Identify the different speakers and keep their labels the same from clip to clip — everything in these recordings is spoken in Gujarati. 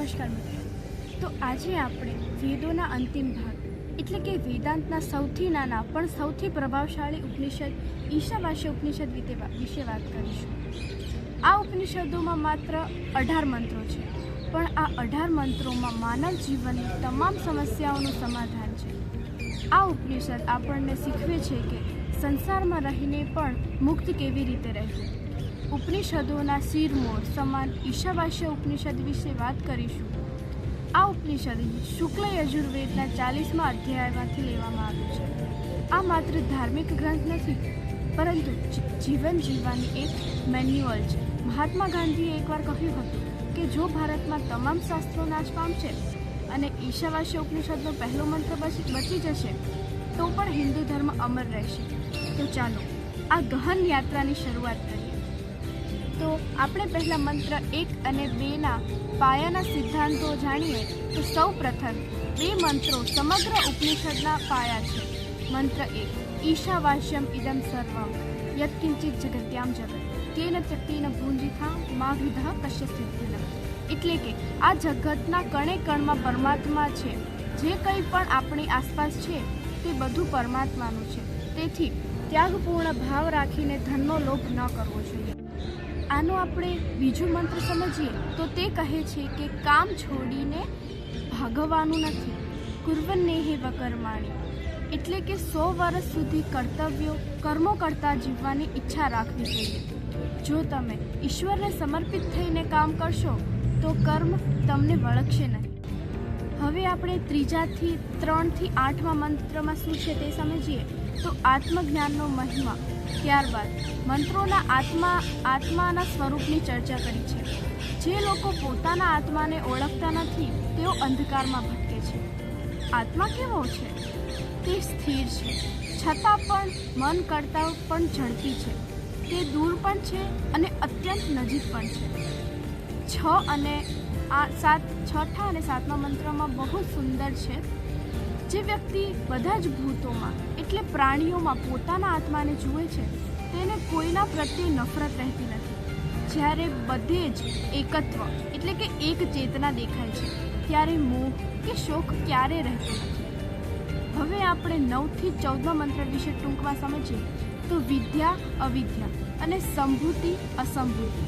Speaker 1: નમસ્કાર મિત્રો. તો આજે આપણે વેદોના અંતિમ ભાગ એટલે કે વેદાંતના સૌથી નાના પણ સૌથી પ્રભાવશાળી ઉપનિષદ ઈશાવાસ્ય ઉપનિષદ વિશે વાત કરીશું. આ ઉપનિષદોમાં માત્ર 18 મંત્રો છે, પણ આ 18 મંત્રોમાં માનવ જીવનની તમામ સમસ્યાઓનું સમાધાન છે. આ ઉપનિષદ આપણને શીખવે છે કે સંસારમાં રહીને પણ મુક્ત કેવી રીતે રહેવું. ઉપનિષદોના શિરમોર સમાન ઈશાવાસ્ય ઉપનિષદ વિશે વાત કરીશું. આ ઉપનિષદ શુક્લ યજુર્વેદના 40મા અધ્યાયમાંથી લેવામાં આવ્યું છે. આ માત્ર ધાર્મિક ગ્રંથ નથી, પરંતુ જીવન જીવવાની એક મેન્યુઅલ છે. મહાત્મા ગાંધીએ એકવાર કહ્યું હતું કે જો ભારતમાં તમામ શાસ્ત્રો નાશ પામશે અને ઈશાવાસ્ય ઉપનિષદનો પહેલો મંત્ર બચી જશે તો પણ હિન્દુ ધર્મ અમર રહેશે. તો ચાલો આ ગહન યાત્રાની શરૂઆત કરીએ. તો આપણે પહેલા મંત્ર 1 અને 2ના પાયાના સિદ્ધાંતો જાણીએ તો સૌ પ્રથમ 2 મંત્રો સમગ્ર ઉપનિષદના પાયા છે. મંત્ર 1 ઈશાવાસ્યમ ઇદમ સર્વમ યત્કિંચિત જગત્યામ જગત તેન ત્યક્તેન ભુંજિથા મા વિદઃ કશ્ય સિદ્ધિન. એટલે કે આ જગતના કણે કણમાં પરમાત્મા છે. જે કંઈ પણ આપણી આસપાસ છે તે બધું પરમાત્માનું છે. તેથી ત્યાગપૂર્ણ ભાવ રાખીને ધનનો લોભ ન કરવો જોઈએ. આનો આપણે બીજું મંત્ર સમજીએ તો તે કહે છે કે કામ છોડીને ભાગવાનું નથી. કુર્વન્નેહે વકર્માણી એટલે કે 100 વર્ષ સુધી કર્મો કરતા જીવવાની ઈચ્છા રાખવી જોઈએ. જો તમે ઈશ્વરને સમર્પિત થઈને કામ કરશો તો કર્મ તમને વળગશે નહીં. હવે આપણે 3થી 8મા મંત્રમાં શું છે તે સમજીએ તો આત્મજ્ઞાનનો મહિમા. ત્યારબાદ મંત્રોના આત્માના સ્વરૂપની ચર્ચા કરી છે. જે લોકો પોતાના આત્માને ઓળખતા નથી તેઓ અંધકારમાં ભટકે છે. આત્મા કેવો છે? તે સ્થિર છે, છતાં પણ મન કરતાં પણ ઝડપી છે. તે દૂર પણ છે અને અત્યંત નજીક પણ છે. 6 અને 7મા મંત્રમાં બહુ સુંદર છે. જે વ્યક્તિ બધા જ ભૂતોમાં એટલે પ્રાણીઓમાં પોતાના આત્માને જુએ છે તેને કોઈના પ્રત્યે નફરત રહેતી નથી. જ્યારે બધે જ એકત્વ એટલે કે એક ચેતના દેખાય છે ત્યારે મોહ કે શોક ક્યારે રહેતો નથી. હવે આપણે 9થી 14મા મંત્ર વિશે ટૂંકમાં સમજીએ તો વિદ્યા અવિદ્યા અને સંભૂતિ અસંભૂતિ.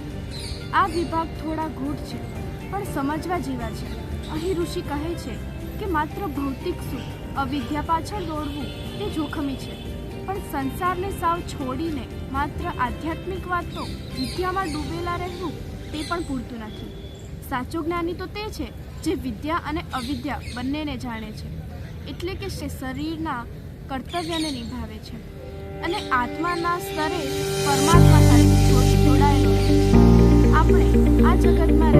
Speaker 1: આ વિભાગ થોડા ગૂઢ છે પણ સમજવા જેવા છે. અહીં ઋષિ કહે છે કે માત્ર ભૌતિક સુખ અવિદ્યા પાછળ દોડવું તે જોખમી છે, પણ સંસારને સાવ છોડીને માત્ર આધ્યાત્મિક વાતો વિદ્યામાં ડૂબેલા રહેવું તે પણ પૂરતું નથી. સાચો જ્ઞાની તો તે છે જે વિદ્યા અને અવિદ્યા બંનેને જાણે છે, એટલે કે શરીરના કર્તવ્યને નિભાવે છે અને આત્માના સ્તરે પરમાત્મા સાથે જોડાયેલો છે. આપણે આ જગતમાં